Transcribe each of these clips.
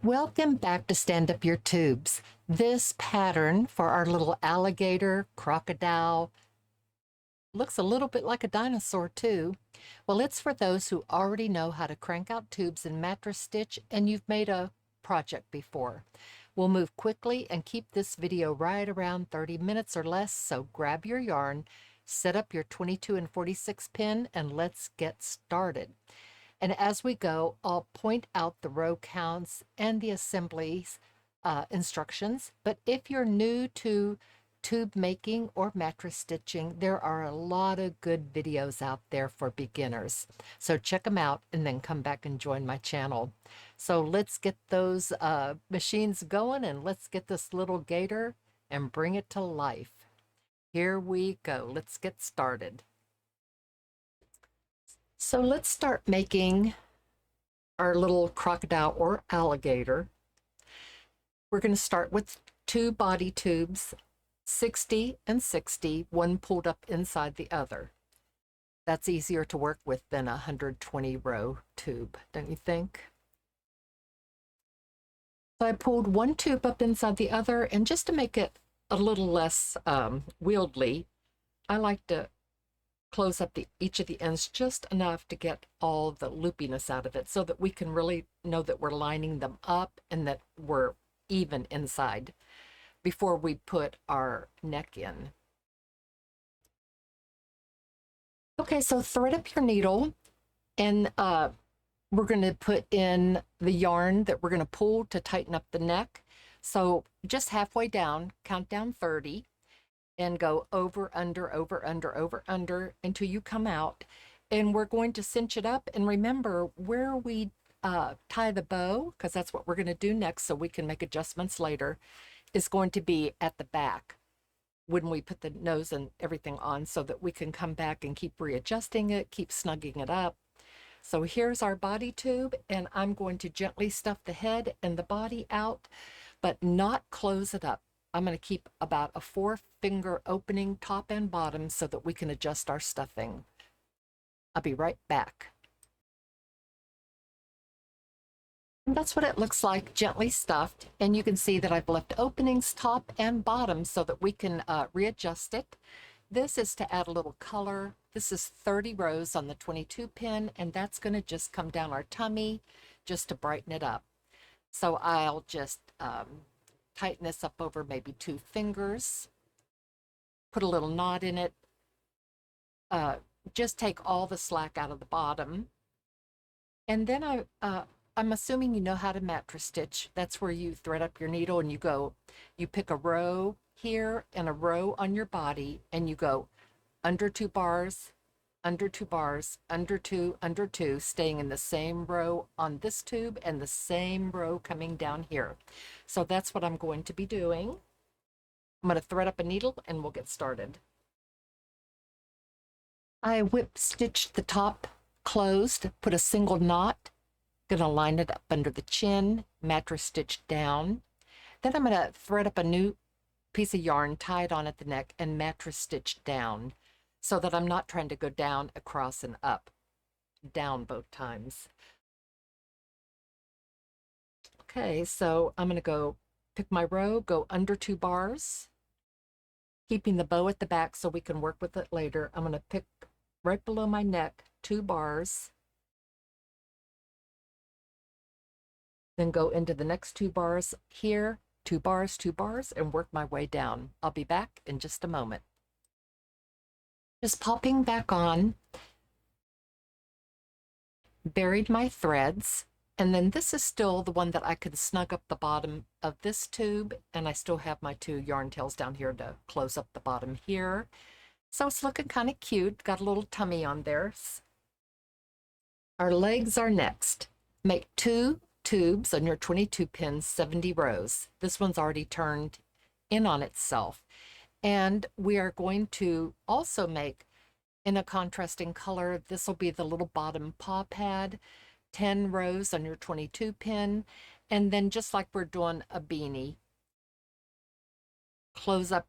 Welcome back to Stand Up Your Tubes. This pattern for our little alligator, crocodile, looks a little bit like a dinosaur too. Well, it's for those who already know how to crank out tubes and mattress stitch and you've made a project before. We'll move quickly and keep this video right around 30 minutes or less, so grab your yarn, set up your 22 and 46 pin, and let's get started. And as we go, I'll point out the row counts and the assemblies instructions. But if you're new to tube making or mattress stitching, there are a lot of good videos out there for beginners. So check them out and then come back and join my channel. So let's get those machines going and let's get this little gator and bring it to life. Here we go. Let's get started. So let's start making our little crocodile or alligator. We're going to start with two body tubes, 60 and 60, one pulled up inside the other. That's easier to work with than a 120 row tube, don't you think? So I pulled one tube up inside the other, and just to make it a little less wieldy, I like to close up each of the ends just enough to get all the loopiness out of it so that we can really know that we're lining them up and that we're even inside before we put our neck in. Okay, so thread up your needle, and we're going to put in the yarn that we're going to pull to tighten up the neck. So just halfway down, count down 30. And go over, under, over, under, over, under until you come out. And we're going to cinch it up. And remember, where we tie the bow, because that's what we're going to do next so we can make adjustments later, is going to be at the back when we put the nose and everything on, so that we can come back and keep readjusting it, keep snugging it up. So here's our body tube, and I'm going to gently stuff the head and the body out, but not close it up. I'm going to keep about a 4-finger opening top and bottom so that we can adjust our stuffing. I'll be right back. And that's what it looks like, gently stuffed. And you can see that I've left openings top and bottom so that we can readjust it. This is to add a little color. This is 30 rows on the 22 pin, and that's going to just come down our tummy just to brighten it up. So I'll just tighten this up over maybe 2 fingers, put a little knot in it, just take all the slack out of the bottom. And then I'm assuming you know how to mattress stitch. That's where you thread up your needle and you pick a row here and a row on your body, and you go under 2 bars, under 2 bars, under 2, under 2, staying in the same row on this tube and the same row coming down here. So that's what I'm going to be doing. I'm going to thread up a needle and we'll get started. I whip stitched the top closed, put a single knot, going to line it up under the chin, mattress stitch down. Then I'm going to thread up a new piece of yarn, tie it on at the neck, and mattress stitch down, so that I'm not trying to go down, across, and up, down both times. Okay, so I'm going to go pick my row, go under 2 bars, keeping the bow at the back so we can work with it later. I'm going to pick right below my neck 2 bars, then go into the next 2 bars here, 2 bars, 2 bars, and work my way down. I'll be back in just a moment. Just popping back on, buried my threads, and then this is still the one that I could snug up the bottom of this tube, and I still have my 2 yarn tails down here to close up the bottom here. So it's looking kind of cute, got a little tummy on there. Our legs are next. Make 2 tubes on your 22 pins, 70 rows. This one's already turned in on itself. And we are going to also make, in a contrasting color, this will be the little bottom paw pad, 10 rows on your 22 pin, and then just like we're doing a beanie, close up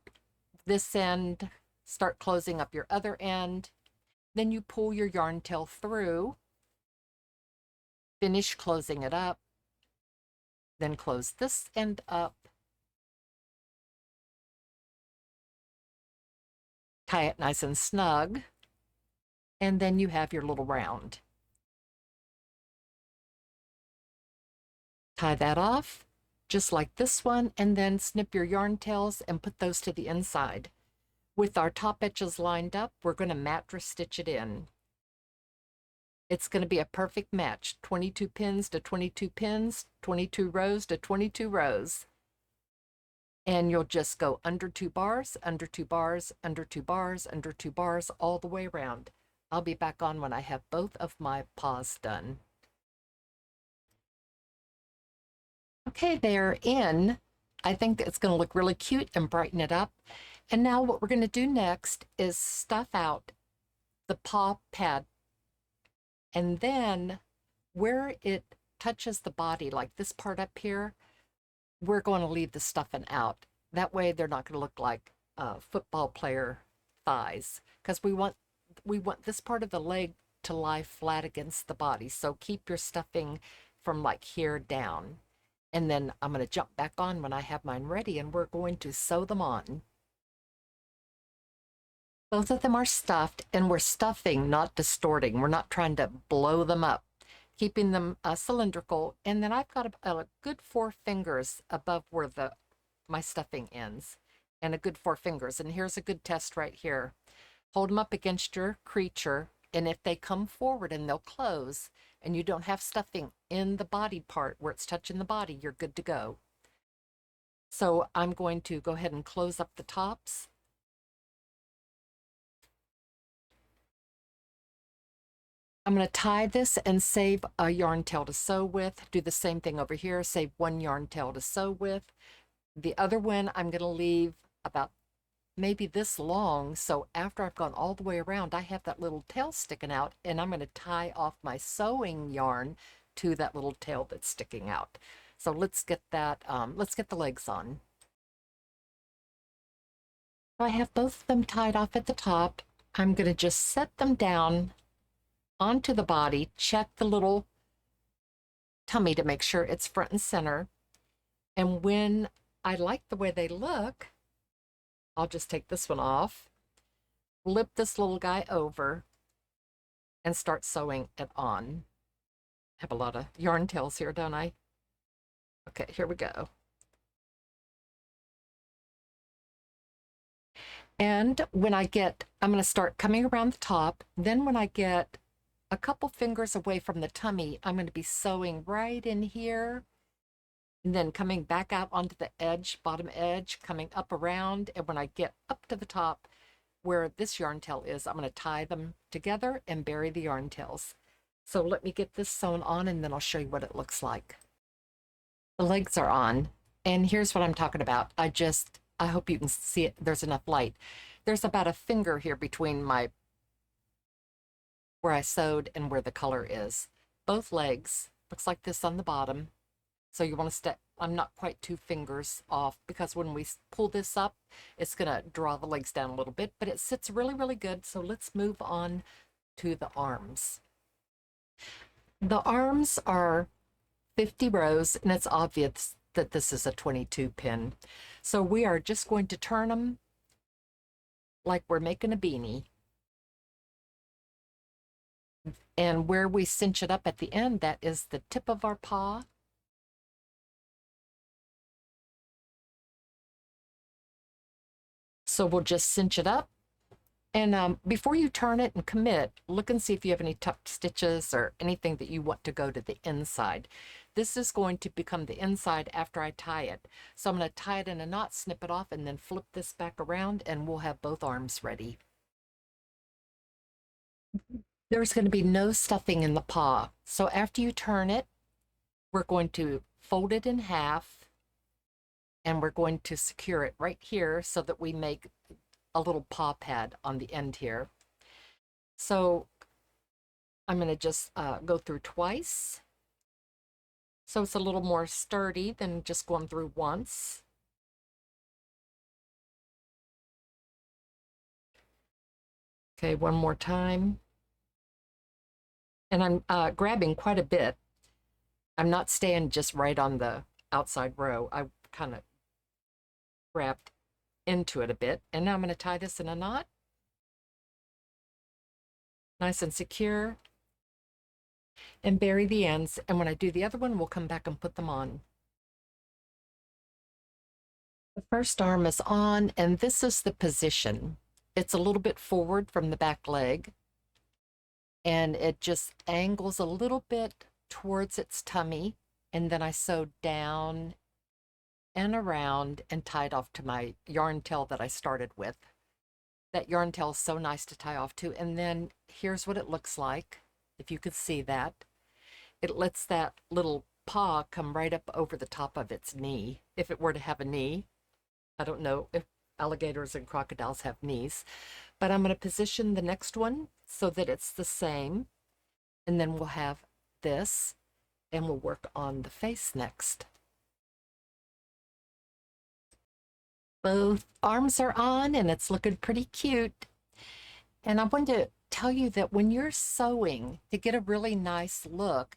this end, start closing up your other end, then you pull your yarn tail through, finish closing it up, Then close this end up. Tie it nice and snug. And then you have your little round. Tie that off, just like this one, and then snip your yarn tails and put those to the inside. With our top edges lined up, we're going to mattress stitch it in. It's going to be a perfect match, 22 pins to 22 pins, 22 rows to 22 rows. And you'll just go under 2 bars, under 2 bars, under 2 bars, under 2 bars, all the way around. I'll be back on when I have both of my paws done. Okay, they're in. I think it's going to look really cute and brighten it up. And now what we're going to do next is stuff out the paw pad. And then where it touches the body, like this part up here, we're going to leave the stuffing out. That way they're not going to look like football player thighs, because we want this part of the leg to lie flat against the body. So keep your stuffing from like here down. And then I'm going to jump back on when I have mine ready, and we're going to sew them on. Both of them are stuffed, and we're stuffing, not distorting. We're not trying to blow them up, keeping them cylindrical. And then I've got a good 4 fingers above where my stuffing ends, and a good 4 fingers. And here's a good test right here. Hold them up against your creature, and if they come forward and they'll close, and you don't have stuffing in the body part where it's touching the body, you're good to go. So I'm going to go ahead and close up the tops. I'm going to tie this and save a yarn tail to sew with. Do the same thing over here. Save 1 yarn tail to sew with. The other one I'm going to leave about maybe this long. So after I've gone all the way around, I have that little tail sticking out, and I'm going to tie off my sewing yarn to that little tail that's sticking out. So let's get that, let's get the legs on. So I have both of them tied off at the top. I'm going to just set them down onto the body, check the little tummy to make sure it's front and center. And when I like the way they look, I'll just take this one off, flip this little guy over, and start sewing it on. I have a lot of yarn tails here, don't I? Okay, here we go. And when I'm going to start coming around the top. Then when I get a couple fingers away from the tummy, I'm going to be sewing right in here, and then coming back out onto the edge, bottom edge, coming up around. And when I get up to the top where this yarn tail is, I'm going to tie them together and bury the yarn tails. So let me get this sewn on, and then I'll show you what it looks like. The legs are on, and here's what I'm talking about. I hope you can see it. There's enough light. There's about a finger here between where I sewed and where the color is. Both legs looks like this on the bottom. So you want to step, I'm not quite 2 fingers off, because when we pull this up, it's going to draw the legs down a little bit, but it sits really, really good. So let's move on to the arms. The arms are 50 rows, and it's obvious that this is a 22 pin. So we are just going to turn them like we're making a beanie. And where we cinch it up at the end, that is the tip of our paw. So we'll just cinch it up. And before you turn it and commit, look and see if you have any tucked stitches or anything that you want to go to the inside. This is going to become the inside after I tie it. So I'm going to tie it in a knot, snip it off, and then flip this back around, and we'll have both arms ready. There's going to be no stuffing in the paw. So after you turn it, we're going to fold it in half, and we're going to secure it right here so that we make a little paw pad on the end here. So I'm going to just go through twice. So it's a little more sturdy than just going through once. Okay, one more time. And I'm grabbing quite a bit. I'm not staying just right on the outside row. I kind of wrapped into it a bit. And now I'm going to tie this in a knot. Nice and secure. And bury the ends. And when I do the other one, we'll come back and put them on. The first arm is on, and this is the position. It's a little bit forward from the back leg, and it just angles a little bit towards its tummy, and then I sew down and around and tie it off to my yarn tail that I started with. That yarn tail is so nice to tie off to, and then here's what it looks like, if you could see that. It lets that little paw come right up over the top of its knee, if it were to have a knee. I don't know if alligators and crocodiles have knees, but I'm going to position the next one so that it's the same. And then we'll have this, and we'll work on the face next. Both arms are on, and it's looking pretty cute. And I wanted to tell you that when you're sewing to get a really nice look,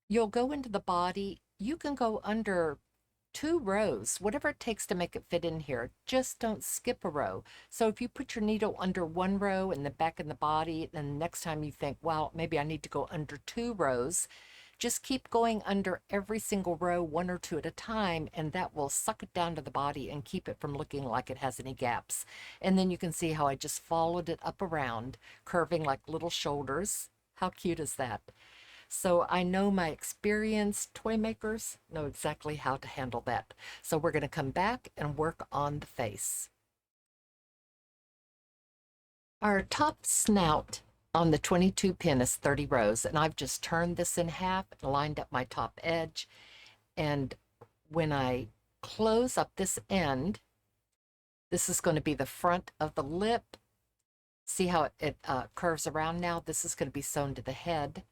you'll go into the body. You can go under 2 rows, whatever it takes to make it fit in here. Just don't skip a row. So if you put your needle under 1 row in the back of the body, and the next time you think, well, maybe I need to go under 2 rows, just keep going under every single row, 1 or 2 at a time, and that will suck it down to the body and keep it from looking like it has any gaps. And then you can see how I just followed it up around, curving like little shoulders. How cute is that? So I know my experienced toy makers know exactly how to handle that. So we're going to come back and work on the face. Our top snout on the 22 pin is 30 rows, and I've just turned this in half and lined up my top edge. And when I close up this end, this is going to be the front of the lip. See how it curves around now? This is going to be sewn to the head.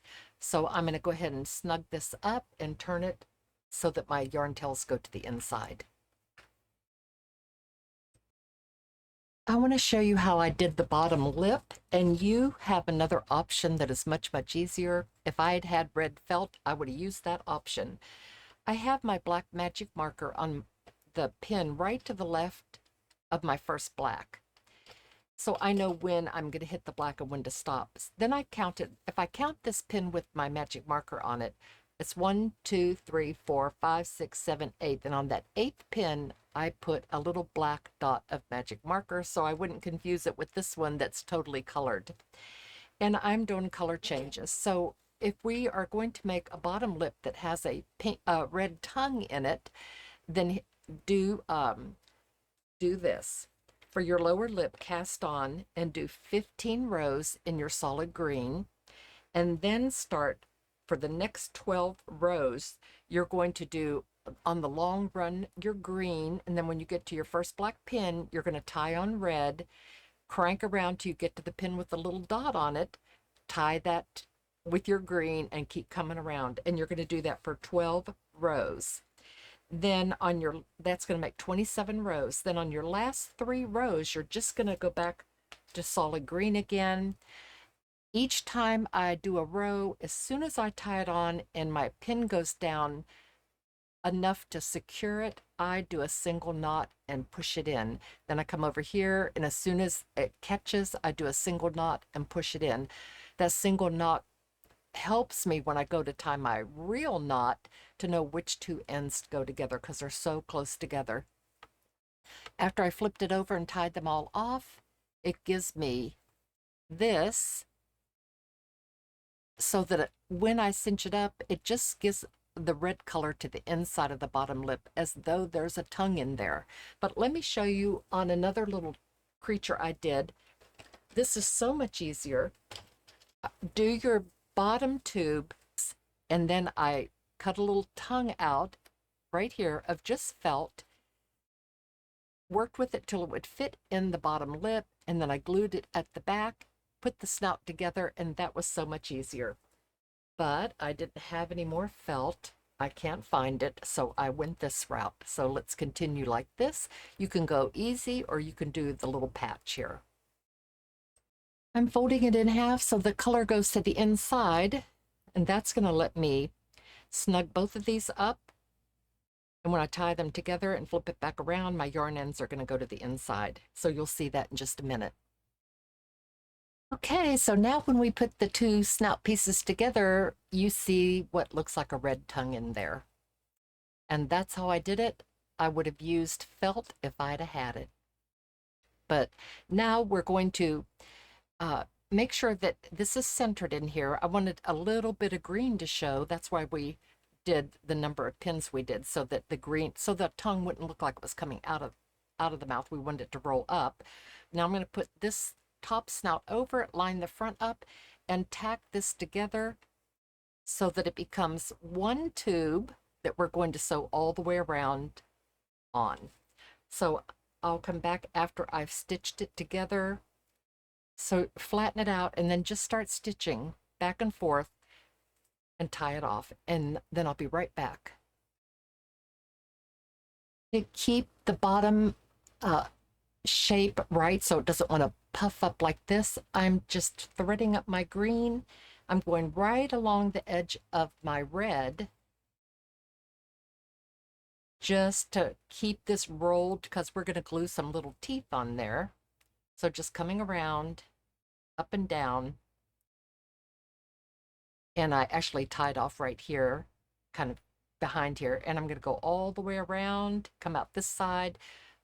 So I'm going to go ahead and snug this up and turn it so that my yarn tails go to the inside. I want to show you how I did the bottom lip, and you have another option that is much, much easier. If I had had red felt, I would have used that option. I have my black magic marker on the pin right to the left of my first black. So I know when I'm going to hit the black and when to stop. Then I count it. If I count this pin with my magic marker on it, it's 1, 2, 3, 4, 5, 6, 7, 8. And on that 8th pin, I put a little black dot of magic marker so I wouldn't confuse it with this one that's totally colored. And I'm doing color changes. So if we are going to make a bottom lip that has a pink, red tongue in it, then do this. For your lower lip, cast on and do 15 rows in your solid green, and then start for the next 12 rows. You're going to do on the long run your green, and then when you get to your first black pin, you're going to tie on red, crank around till you get to the pin with the little dot on it, tie that with your green, and keep coming around. And you're going to do that for 12 rows. Then on your, that's going to make 27 rows. Then on your last 3 rows, you're just going to go back to solid green again. Each time I do a row, as soon as I tie it on and my pin goes down enough to secure it, I do a single knot and push it in. Then I come over here, and as soon as it catches, I do a single knot and push it in. That single knot helps me when I go to tie my real knot to know which 2 ends go together because they're so close together. After I flipped it over and tied them all off, it gives me this so that when I cinch it up, it just gives the red color to the inside of the bottom lip as though there's a tongue in there. But let me show you on another little creature I did. This is so much easier. Do your bottom tube, and then I cut a little tongue out right here of just felt, worked with it till it would fit in the bottom lip, and then I glued it at the back, put the snout together, and that was so much easier. But I didn't have any more felt. I can't find it, so I went this route. So let's continue like this. You can go easy, or you can do the little patch here. I'm folding it in half so the color goes to the inside, and that's going to let me snug both of these up And when I tie them together and flip it back around, my yarn ends are going to go to the inside. So you'll see that in just a minute. Okay, so now when we put the two snout pieces together, you see what looks like a red tongue in there. And that's how I did it. I would have used felt if I'd have had it. But now we're going to make sure that this is centered in here. I wanted a little bit of green to show. That's why we did the number of pins we did, so that the green, so the tongue wouldn't look like it was coming out of the mouth. We wanted it to roll up. Now I'm going to put this top snout over it, line the front up, and tack this together so that it becomes one tube that we're going to sew all the way around on. So I'll come back after I've stitched it together. So flatten it out and then just start stitching back and forth and tie it off. And then I'll be right back. To keep the bottom shape right so it doesn't want to puff up like this, I'm just threading up my green. I'm going right along the edge of my red just to keep this rolled, because we're going to glue some little teeth on there. So just coming around, up and down. And I actually tied off right here, kind of behind here. And I'm going to go all the way around, come out this side,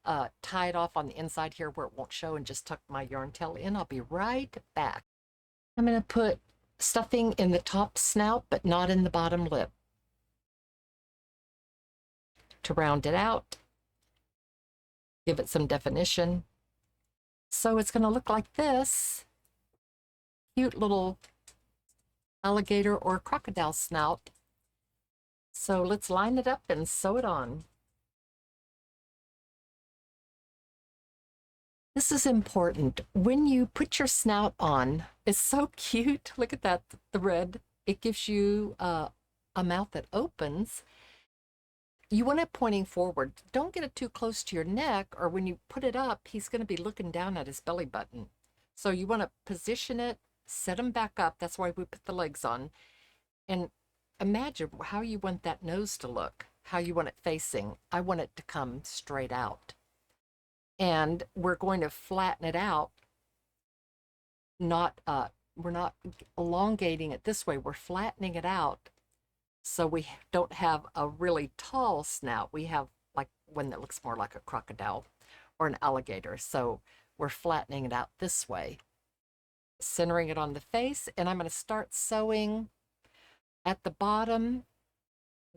tie it off on the inside here where it won't show, and just tuck my yarn tail in. I'll be right back. I'm going to put stuffing in the top snout, but not in the bottom lip, to round it out, give it some definition. So it's going to look like this. Cute little alligator or crocodile snout. So let's line it up and sew it on. This is important. When you put your snout on, it's so cute. Look at that thread. It gives you a mouth that opens. You want it pointing forward. Don't get it too close to your neck, or when you put it up, he's going to be looking down at his belly button. So you want to position it, set him back up. That's why we put the legs on. And imagine how you want that nose to look, how you want it facing. I want it to come straight out. And we're going to flatten it out. We're not elongating it this way. We're flattening it out so we don't have a really tall snout. We have like one that looks more like a crocodile or an alligator. So we're flattening it out this way, centering it on the face. And I'm going to start sewing at the bottom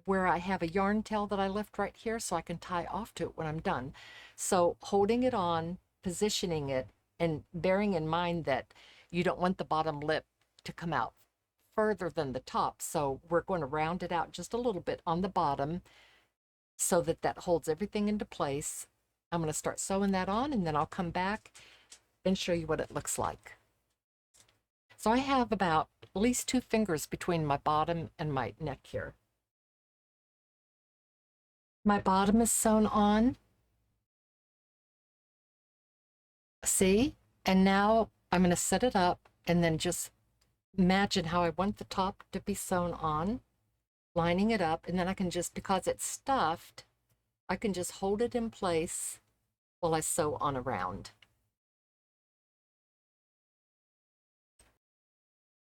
where I have a yarn tail that I left right here, so I can tie off to it when I'm done. So holding it on, positioning it, and bearing in mind that you don't want the bottom lip to come out further than the top. So we're going to round it out just a little bit on the bottom so that that holds everything into place. I'm going to start sewing that on, and then I'll come back and show you what it looks like. So I have about at least 2 fingers between my bottom and my neck here. My bottom is sewn on. See? And now I'm going to set it up and then just imagine how I want the top to be sewn on, lining it up, and then I can just, because it's stuffed, I can just hold it in place while I sew on around.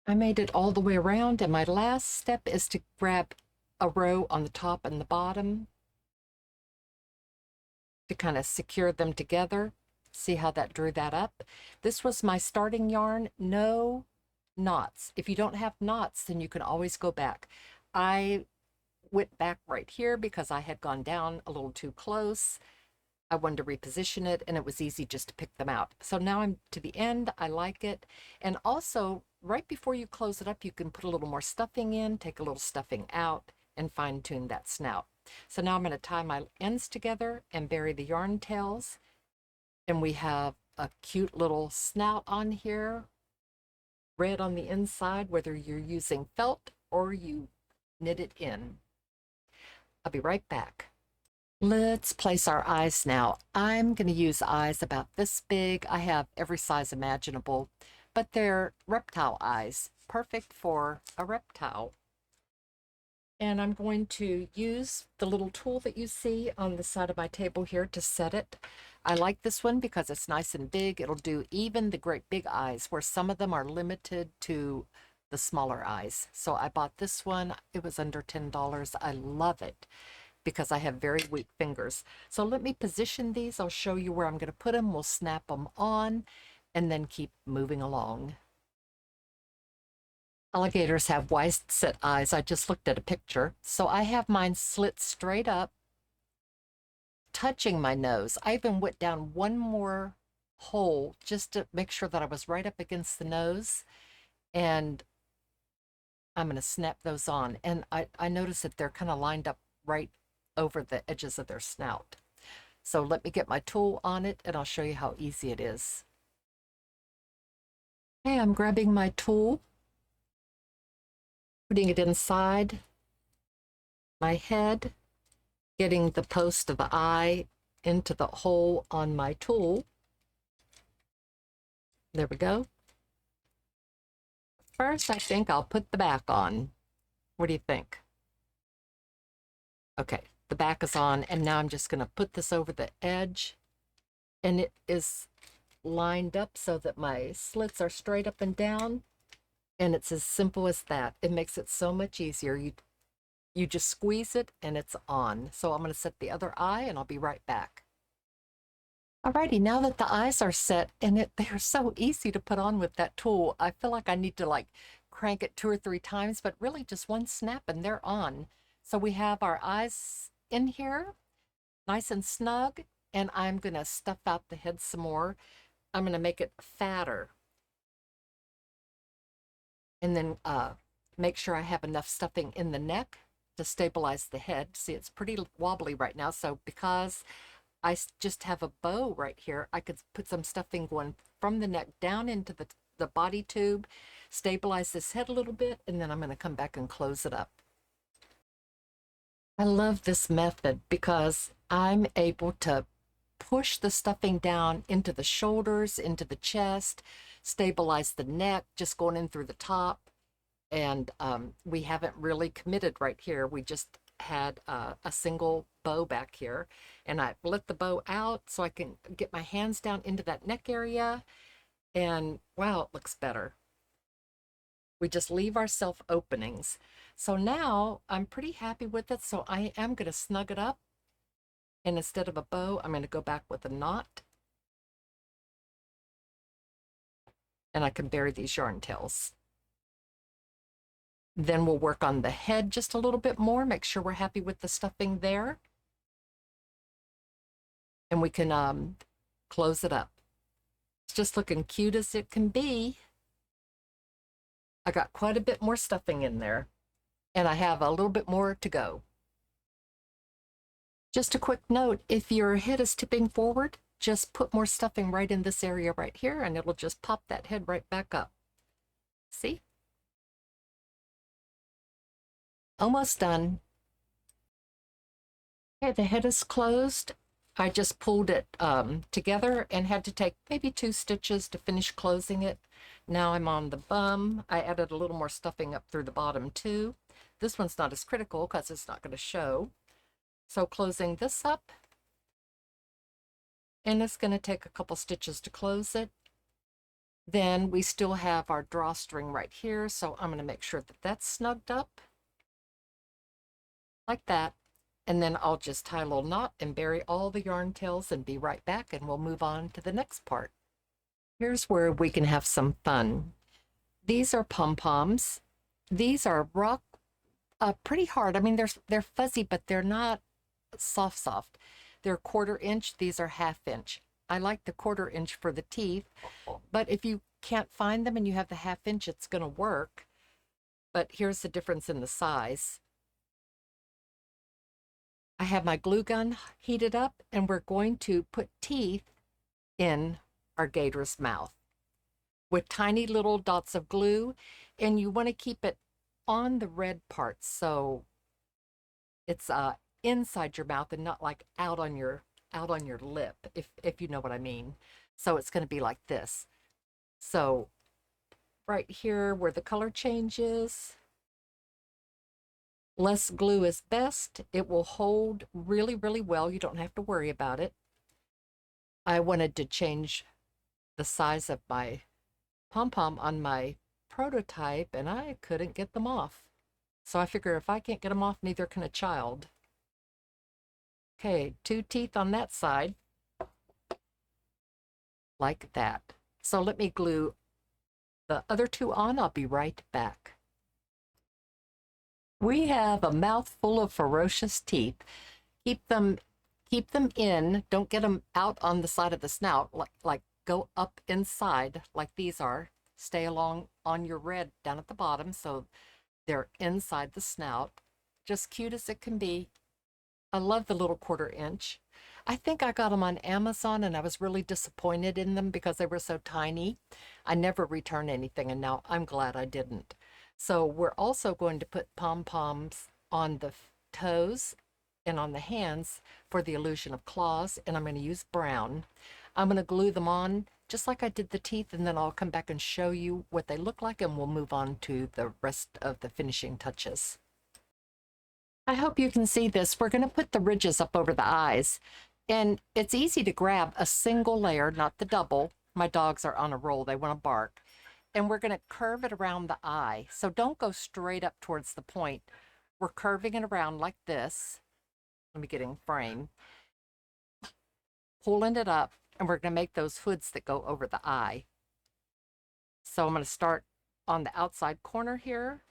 I made it all the way around, and my last step is to grab a row on the top and the bottom to kind of secure them together. See how that drew that up? This was my starting yarn. No knots. If you don't have knots, then you can always go back. I went back right here because I had gone down a little too close. I wanted to reposition it, and it was easy just to pick them out. So now I'm to the end. I like it. And also, right before you close it up, you can put a little more stuffing in, take a little stuffing out, and fine tune that snout. So now I'm going to tie my ends together and bury the yarn tails. And we have a cute little snout on here, red on the inside, whether you're using felt or you knit it in. I'll be right back. Let's place our eyes now. I'm going to use eyes about this big. I have every size imaginable, but they're reptile eyes, perfect for a reptile. And I'm going to use the little tool that you see on the side of my table here to set it. I like this one because it's nice and big. It'll do even the great big eyes, where some of them are limited to the smaller eyes. So I bought this one. It was under $10. I love it because I have very weak fingers. So let me position these. I'll show you where I'm going to put them. We'll snap them on and then keep moving along. Alligators have wide set eyes. I just looked at a picture. So I have mine slit straight up, touching my nose. I even went down one more hole just to make sure that I was right up against the nose. And I'm going to snap those on. And I notice that they're kind of lined up right over the edges of their snout. So let me get my tool on it and I'll show you how easy it is. Okay, I'm grabbing my tool, putting it inside my head, getting the post of the eye into the hole on my tool. There we go. First, I think I'll put the back on. What do you think? Okay, the back is on, and now I'm just going to put this over the edge, and it is lined up so that my slits are straight up and down, and it's as simple as that. It makes it so much easier. You just squeeze it and it's on. So I'm going to set the other eye and I'll be right back. Alrighty, now that the eyes are set, and they're so easy to put on with that tool, I feel like I need to like crank it 2 or 3 times, but really just one snap and they're on. So we have our eyes in here, nice and snug, and I'm going to stuff out the head some more. I'm going to make it fatter. And then make sure I have enough stuffing in the neck to stabilize the head. See, it's pretty wobbly right now, so because I just have a bow right here, I could put some stuffing going from the neck down into the body tube, stabilize this head a little bit, and then I'm going to come back and close it up. I love this method because I'm able to push the stuffing down into the shoulders, into the chest, stabilize the neck, just going in through the top. And we haven't really committed right here. We just had a single bow back here, and I let the bow out so I can get my hands down into that neck area, and wow, it looks better. We just leave ourselves openings. So now I'm pretty happy with it. So I am going to snug it up, and instead of a bow, I'm going to go back with a knot, and I can bury these yarn tails. Then we'll work on the head just a little bit more, make sure we're happy with the stuffing there. And we can close it up. It's just looking cute as it can be. I got quite a bit more stuffing in there, and I have a little bit more to go. Just a quick note, if your head is tipping forward, just put more stuffing right in this area right here, and it'll just pop that head right back up. See? Almost done. Okay, the head is closed. I just pulled it together and had to take maybe 2 stitches to finish closing it. Now I'm on the bum. I added a little more stuffing up through the bottom too. This one's not as critical because it's not going to show. So closing this up, and it's going to take a couple stitches to close it. Then we still have our drawstring right here, so I'm going to make sure that that's snugged up like that. And then I'll just tie a little knot and bury all the yarn tails and be right back, and we'll move on to the next part. Here's where we can have some fun. These are pom-poms. These are rock pretty hard. I mean, they're fuzzy, but they're not soft. They're 1/4 inch. These are 1/2 inch. I like the 1/4 inch for the teeth, but if you can't find them and you have the 1/2 inch, it's going to work. But here's the difference in the size. I have my glue gun heated up, and we're going to put teeth in our gator's mouth with tiny little dots of glue, and you want to keep it on the red part so it's inside your mouth and not like out on your lip, if you know what I mean. So it's going to be like this. So right here where the color changes, Less glue is best. It will hold really, really well. You don't have to worry about it. I wanted to change the size of my pom-pom on my prototype, and I couldn't get them off. So I figure if I can't get them off, neither can a child. Okay, 2 teeth on that side, like that. So let me glue the other 2 on. I'll be right back. We have a mouthful of ferocious teeth. Keep them in. Don't get them out on the side of the snout. Like go up inside like these are. Stay along on your red down at the bottom so they're inside the snout. Just cute as it can be. I love the little 1/4 inch. I think I got them on Amazon and I was really disappointed in them because they were so tiny. I never returned anything and now I'm glad I didn't. So we're also going to put pom-poms on the toes and on the hands for the illusion of claws, and I'm going to use brown. I'm going to glue them on just like I did the teeth, and then I'll come back and show you what they look like, and we'll move on to the rest of the finishing touches. I hope you can see this. We're going to put the ridges up over the eyes, and it's easy to grab a single layer, not the double. My dogs are on a roll. They want to bark. And we're going to curve it around the eye. So don't go straight up towards the point. We're curving it around like this. Let me get in frame. Pulling it up, and we're going to make those hoods that go over the eye. So I'm going to start on the outside corner here.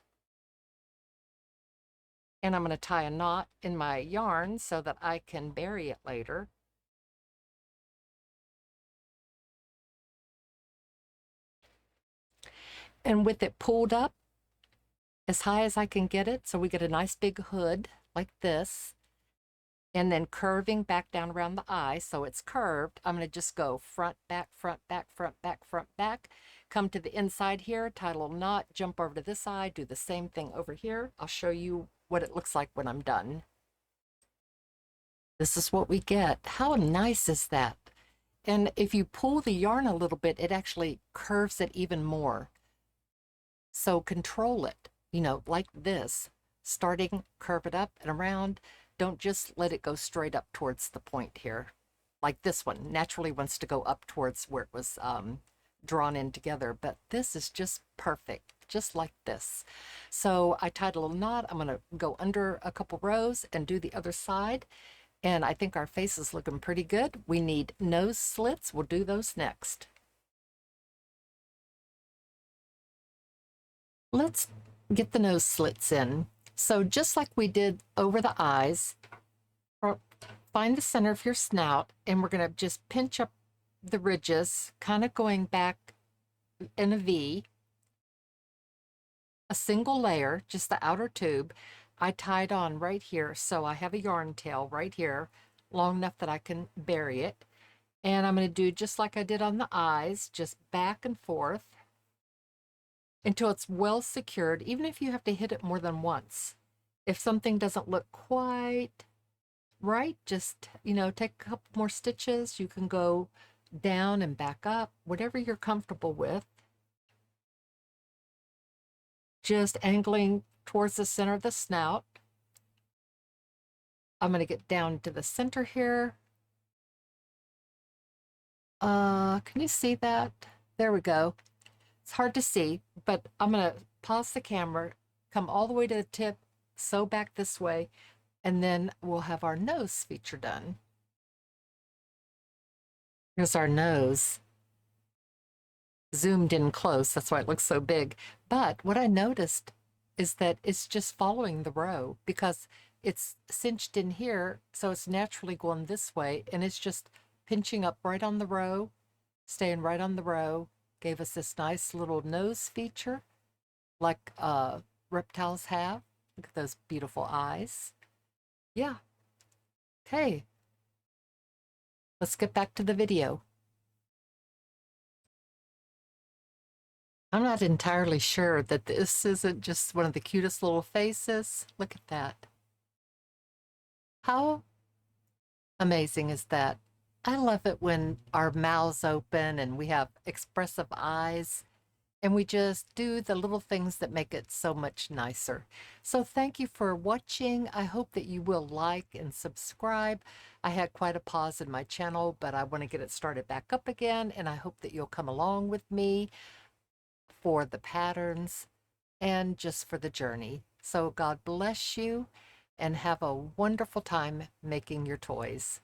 And I'm going to tie a knot in my yarn so that I can bury it later. And with it pulled up as high as I can get it, so we get a nice big hood like this, and then curving back down around the eye so it's curved, I'm going to just go front, back, front, back, front, back, front, back, come to the inside here, tie a little knot, jump over to this side, do the same thing over here. I'll show you what it looks like when I'm done. This is what we get. How nice is that? And if you pull the yarn a little bit, it actually curves it even more. So control it, you know, like this, starting, curve it up and around. Don't just let it go straight up towards the point here. Like this one naturally wants to go up towards where it was drawn in together, but this is just perfect, just like this. So I tied a little knot. I'm going to go under a couple rows and do the other side. And I think our face is looking pretty good. We need nose slits. We'll do those next. Let's get the nose slits in. So just like we did over the eyes, find the center of your snout, and we're going to just pinch up the ridges, kind of going back in a V. A single layer, just the outer tube, I tied on right here, so I have a yarn tail right here, long enough that I can bury it. And I'm going to do just like I did on the eyes, just back and forth until it's well secured, even if you have to hit it more than once. If something doesn't look quite right, just, you know, take a couple more stitches. You can go down and back up, whatever you're comfortable with. Just angling towards the center of the snout. I'm going to get down to the center here. Can you see that? There we go. It's hard to see, but I'm going to pause the camera, come all the way to the tip, sew back this way, and then we'll have our nose feature done. Here's our nose. Zoomed in close, that's why it looks so big. But what I noticed is that it's just following the row because it's cinched in here, so it's naturally going this way, and it's just pinching up right on the row, staying right on the row. Gave us this nice little nose feature like reptiles have. Look at those beautiful eyes. Yeah. Okay. Let's get back to the video. I'm not entirely sure that this isn't just one of the cutest little faces. Look at that. How amazing is that? I love it when our mouths open and we have expressive eyes. And we just do the little things that make it so much nicer. So thank you for watching. I hope that you will like and subscribe. I had quite a pause in my channel, but I want to get it started back up again, and I hope that you'll come along with me for the patterns and just for the journey. So God bless you and have a wonderful time making your toys.